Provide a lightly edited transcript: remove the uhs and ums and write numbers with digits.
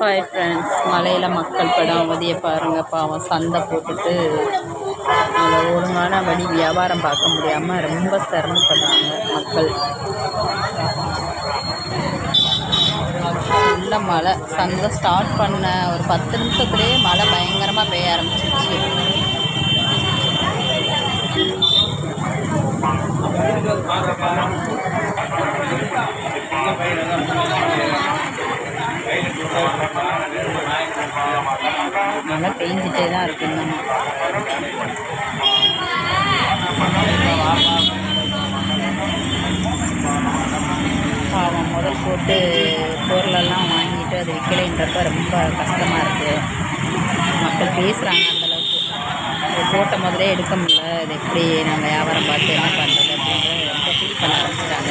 Hi friends, மலையில் மக்கள் படம் அவதியை பாருங்கள். பாவம் சந்தை போட்டுட்டு அதில் ஒழுங்கான வழி வியாபாரம் பார்க்க முடியாமல் ரொம்ப சிரமப்படுறாங்க மக்கள். நல்ல மழை, சந்தை ஸ்டார்ட் பண்ண ஒரு 10 நிமிஷத்துலேயே மழை பயங்கரமாக பெய்ய ஆரம்பிச்சிருச்சு. மழை பெஞ்சிட்டே தான் இருக்குங்க. பாவம் முதல் போட்டு பொருளெல்லாம் வாங்கிட்டு அது விற்கலைன்றப்ப ரொம்ப கஷ்டமாக இருக்குது. மக்கள் பேசுகிறாங்க அந்தளவுக்கு. போட்ட முதலே எடுக்க முடியல, இது எப்படி நாங்கள் வியாபாரம் பார்த்து என்ன பண்ணுறது அப்படின்ற ரொம்ப ஃபீல் பண்ண ஆரம்பிச்சிட்டாங்க.